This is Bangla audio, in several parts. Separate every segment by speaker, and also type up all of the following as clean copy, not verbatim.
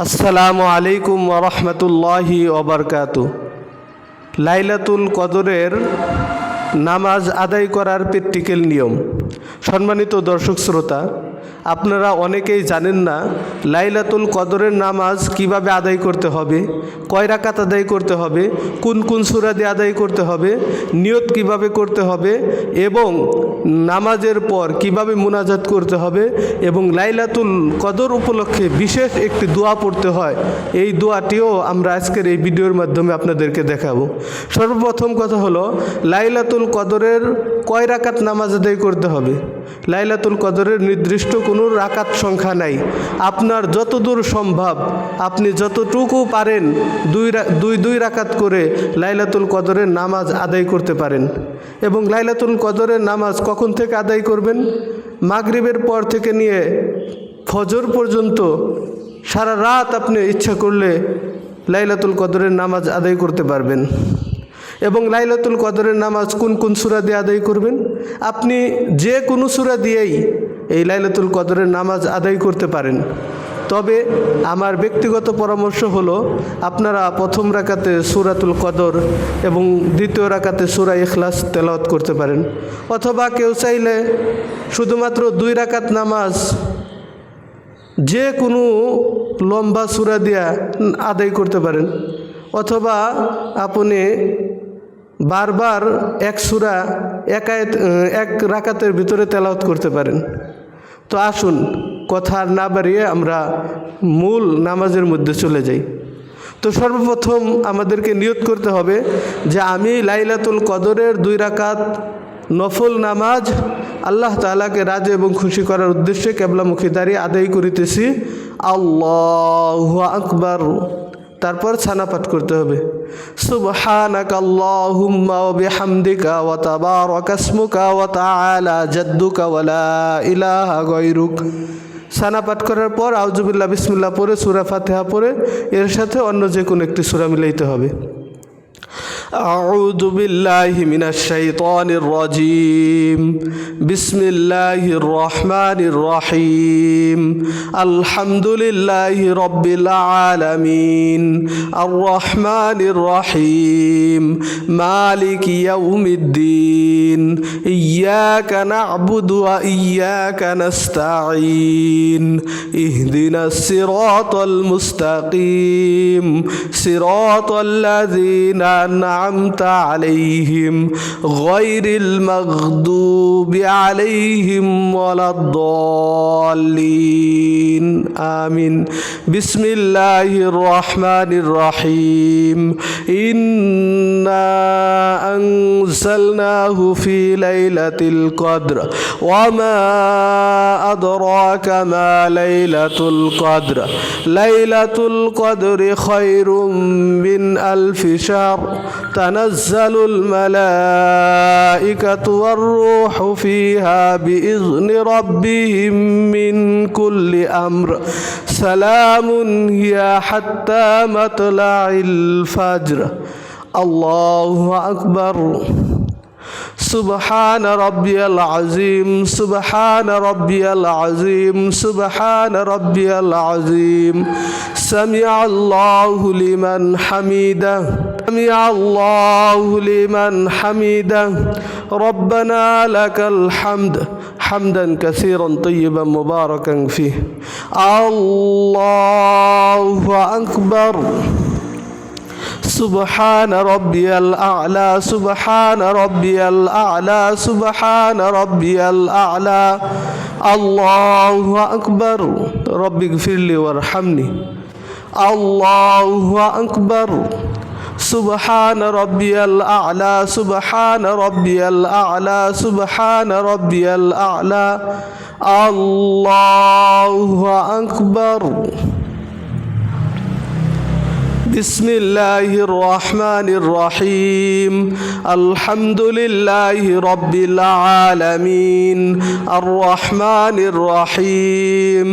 Speaker 1: আসসালামু আলাইকুম ওয়া রাহমাতুল্লাহি ওয়া বারাকাতুহু। লাইলাতুল কদরের নামাজ আদায় করার প্র্যাকটিক্যাল নিয়ম। সম্মানিত দর্শক শ্রোতা, আপনারা অনেকেই জানেন না লাইলাতুল কদরের নামাজ কিভাবে আদায় করতে হবে, কয় রাকাত আদায় করতে হবে, কোন কোন সূরা দিয়ে আদায় করতে হবে, নিয়ত কিভাবে করতে হবে এবং নামাজের পর কিভাবে মুনাজাত করতে হবে এবং লাইলাতুল কদর উপলক্ষে বিশেষ একটি দোয়া পড়তে হয়। এই দোয়াটিও আমরা আজকের এই ভিডিওর মাধ্যমে আপনাদেরকে দেখাবো। সর্বপ্রথম কথা হলো, লাইলাতুল কদরের কয় রাকাত নামাজ আদায় করতে হবে। লাইলাতুল কদরের নির্দিষ্ট কোনো রাকাত সংখ্যা নাই। আপনার যতদূর সম্ভব, আপনি যতটুকু পারেন দুই রাকাত করে লাইলাতুল কদরের নামাজ আদায় করতে পারেন। এবং লাইলাতুল কদরের নামাজ কখন থেকে আদায় করবেন? মাগরিবের পর থেকে নিয়ে ফজর পর্যন্ত সারা রাত আপনি ইচ্ছা করলে লাইলাতুল কদরের নামাজ আদায় করতে পারবেন। এবং লাইলাতুল কদরের নামাজ কোন কোন সূরা দিয়ে আদায় করবেন? আপনি যে কোনো সূরা দিয়েই এই লাইলাতুল কদরের নামাজ আদায় করতে পারেন। তবে আমার ব্যক্তিগত পরামর্শ হলো, আপনারা প্রথম রাকাতে সূরাতুল কদর এবং দ্বিতীয় রাকাতে সূরা ইখলাস তেলাওয়াত করতে পারেন। অথবা কেউ চাইলে শুধুমাত্র 2 রাকাত নামাজ যে কোনো লম্বা সূরা দিয়া আদায় করতে পারেন। অথবা আপনি বারবার এক সূরা এক রাকাতের ভিতরে তেলাওয়াত করতে পারেন। তো আসুন কথা না বাড়িয়ে আমরা মূল নামাজের মধ্যে চলে যাই। তো সর্বপ্রথম আমাদেরকে নিয়ত করতে হবে যে আমি লাইলাতুল কদরের 2 রাকাত নফল নামাজ আল্লাহ তাআলাকে রাজি এবং খুশি করার উদ্দেশ্যে কিবলামুখী দাঁড়িয়ে আদায় করিতেছি। আল্লাহু আকবার। তারপর ছানা পাঠ করতে হবে, সুবহানাকা আল্লাহুম্মা ওয়া বিহামদিকা ওয়া তাবারাকা ইসমুকা ওয়া তাআলা জাদ্দুকা ওয়া লা ইলাহা গায়রুক। ছানা পাঠ করার পর আউযুবিল্লাহ বিসমিল্লাহ পড়ে সূরা ফাতিহা পড়ে এর সাথে অন্য যে কোনো একটি সূরা মিলাইতে হবে। أعوذ بالله من الشيطان الرجيم بسم الله الرحمن الرحيم الحمد لله رب العالمين الرحمن الرحيم مالك يوم الدين إياك نعبد وإياك نستعين اهدنا الصراط المستقيم صراط الذين أنعمت عليهم غير المغضوب عليهم ولا الضالين آمين بسم الله الرحمن الرحيم إنا أنزلناه في ليلة القدر وما أدراك ما ليلة القدر ليلة القدر خير من 1000 شهر تنزل الملائكة والروح فيها بإذن ربهم من كل أمر سلام هي حتى مطلع الفجر الله أكبر سبحان ربي العظيم سبحان ربي العظيم سبحان ربي العظيم سمع الله لمن حمده سمع الله لمن حمده ربنا لك الحمد حمدا كثيرا طيبا مباركا فيه الله أكبر سبحان ربي الأعلى سبحان ربي الأعلى سبحان ربي الأعلى الله أكبر رب اغفر لي وارحمني الله أكبر سبحان ربي الأعلى سبحان ربي الأعلى سبحان ربي الأعلى الله أكبر بسم الله الرحمن الرحيم الحمد لله رب العالمين الرحمن الرحيم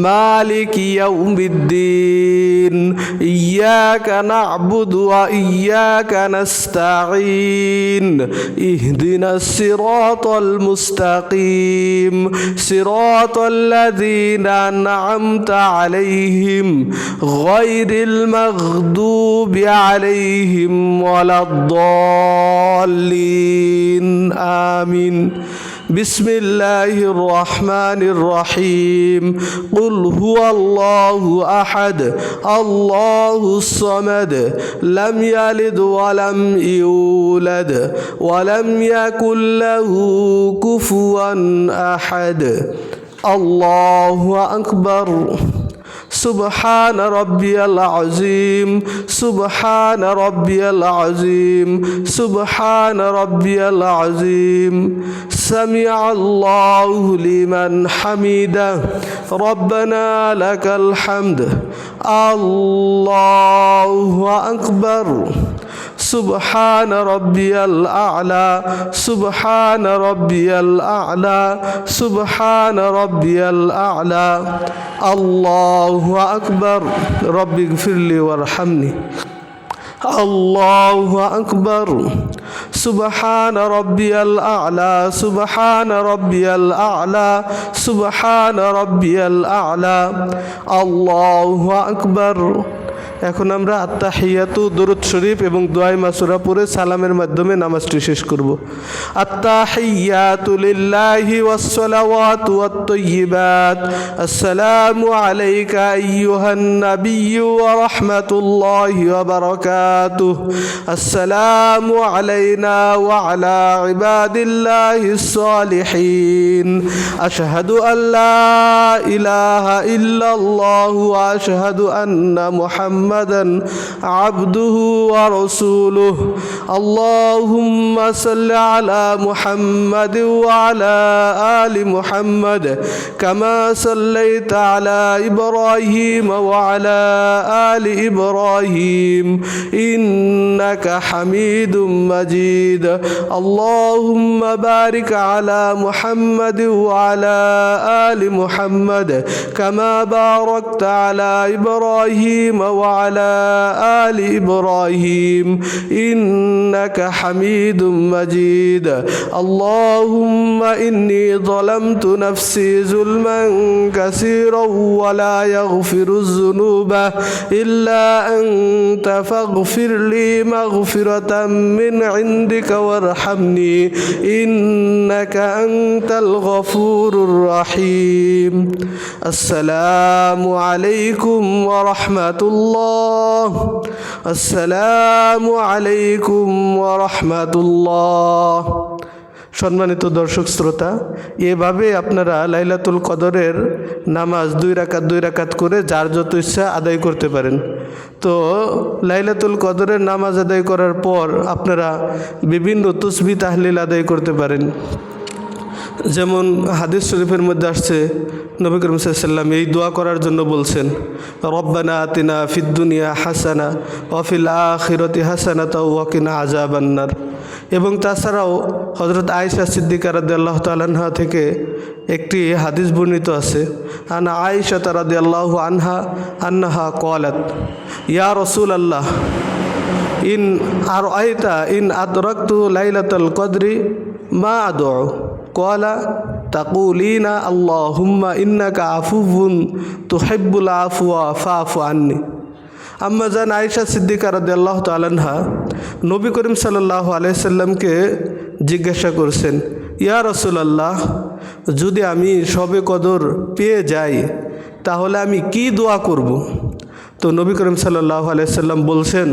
Speaker 1: مالك يوم الدين ইয়্যাকা না'বুদু ওয়া ইয়্যাকা নাস্তাঈন ইহদিনাস সিরাতাল মুস্তাকিম সিরাতাল লাযীনা আন'আমতা আলাইহিম গায়রিল মাগদুবি আলাইহিম ওয়ালাদ-দাল্লিন আমিন বিসমিল্লাহির রহমানির রহিম কুল হুয়াল্লাহু আহাদ আল্লাহুস সামাদ লাম ইয়ালিদ ওয়া লাম ইউলাদ ওয়া লাম ইয়াকুল লাহু কুফুয়ান আহাদ আল্লাহু আকবার سبحان ربي العظيم سبحان ربي العظيم سبحان ربي العظيم سمع الله لمن حمده ربنا لك الحمد الله أكبر سبحان ربي الأعلى سبحان ربي الأعلى سبحان ربي الأعلى الله أكبر رب اغفر لي وارحمني الله أكبر سبحان ربي الأعلى سبحان ربي الأعلى سبحان ربي الأعلى الله أكبر এখন আমরা আত্তাহিয়াতু দুরূদ শরীফ এবং দুআয়ে মাসুরা পড়ে সালামের মাধ্যমে নামাজটি শেষ করব। আত্তাহিয়াতু লিল্লাহি ওয়াস সালাওয়াতু ওয়াত তাইয়্যিবাত আসসালামু আলাইকা আইয়ুহান নাবিয়্যু ওয়া রাহমাতুল্লাহি ওয়া বারাকাতুহু আসসালামু আলাইনা ওয়া আলা ইবাদিল্লাহিস সালিহিন আশহাদু আল্লা ইলাহা ইল্লাল্লাহু ওয়া আশহাদু আন্না মুহাম্মাদান عبده ورسوله اللهم صل على محمد وعلى آل محمد كما صليت على إبراهيم وعلى آل إبراهيم إنك حميد مجيد اللهم بارك على محمد وعلى آل محمد كما باركت على إبراهيم وعلى آل إبراهيم إنك حميد مجيد اللهم إني ظلمت نفسي ظلما كثيرا ولا يغفر الذنوب إلا أنت فاغفر لي مغفرة من عندك وارحمني إنك أنت الغفور الرحيم السلام عليكم ورحمة الله السلام عليكم ورحمة الله সম্মানিত দর্শক শ্রোতা, এভাবে আপনারা লাইলাতুল কদরের নামাজ 2 রাকাত করে যার যত ইচ্ছা আদায় করতে পারেন। তো লাইলাতুল কদরের নামাজ আদায় করার পর আপনারা বিভিন্ন তাসবিহ তাহলিল আদায় করতে পারেন। যেমন হাদিস শরীফের মধ্যে আসছে নবী করিম সাল্লাল্লাহু আলাইহি ওয়াসাল্লাম এই দোয়া করার জন্য বলছেন, রব্বানা আতিনা ফিদ দুনিয়া হাসানা ওয়া ফিল আখিরাতি হাসানাতাও ওয়া কিনা আযাবান্নার। এবং তাছাড়াও হযরত আয়েশা সিদ্দিকা রাদিয়াল্লাহু তাআলা আনহা থেকে একটি হাদিস বর্ণিত আছে, আন আয়েশা রাদিয়াল্লাহু আনহা আন্নাহা ক্বালাত ইয়া রাসূলুল্লাহ ইন আরআইতা ইন আদরাকতু লাইলাতাল কদরি মা আদউ ক্বালা তাকুলিনা আল্লাহুম্মা ইন্নাকা আফুউন তুহিব্বুল আফওয়া ফাআফু আন্নি। আম্মা জান আয়েশা সিদ্দিকা রাদিয়াল্লাহু তাআলা আনহা নবী করিম সাল্লাল্লাহু আলাইহি সাল্লামকে জিজ্ঞাসা করছেন, ইয়া রাসূলুল্লাহ, যদি আমি শবে কদর পেয়ে যাই তাহলে আমি কি দোয়া করব? তো নবী করিম সাল্লাল্লাহু আলাইহি সাল্লাম বলছেন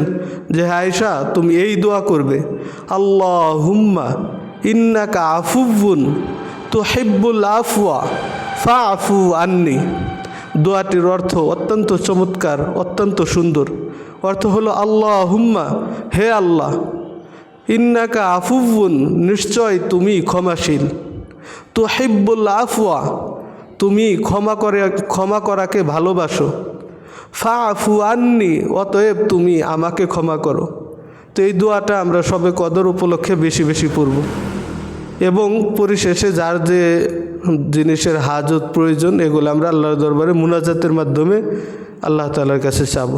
Speaker 1: যে আয়েশা, তুমি এই দোয়া করবে, আল্লাহুম্মা ইন্নাকা আফুউন তুহিব্বুল আফওয়া ফাআফু আন্নি। দোয়াটির অর্থ অত্যন্ত চমৎকার, অত্যন্ত সুন্দর। অর্থ হলো, আল্লাহুম্মা, হে আল্লাহ, ইন্নাকা আফুউন, নিশ্চয় তুমি ক্ষমাশীল, তুহিব্বুল আফওয়া, তুমি ক্ষমা করাকে ভালোবাসো, ফাআফু আন্নি, অতএব তুমি আমাকে ক্ষমা করো। তো এই দোয়াটা আমরা সবে কদর উপলক্ষে বেশি বেশি পড়ব এবং পরিশেষে যার যে জিনিসের হাজত প্রয়োজন এগুলো আমরা আল্লাহর দরবারে মুনাজাতের মাধ্যমে আল্লাহ তাআলার কাছে চাবো।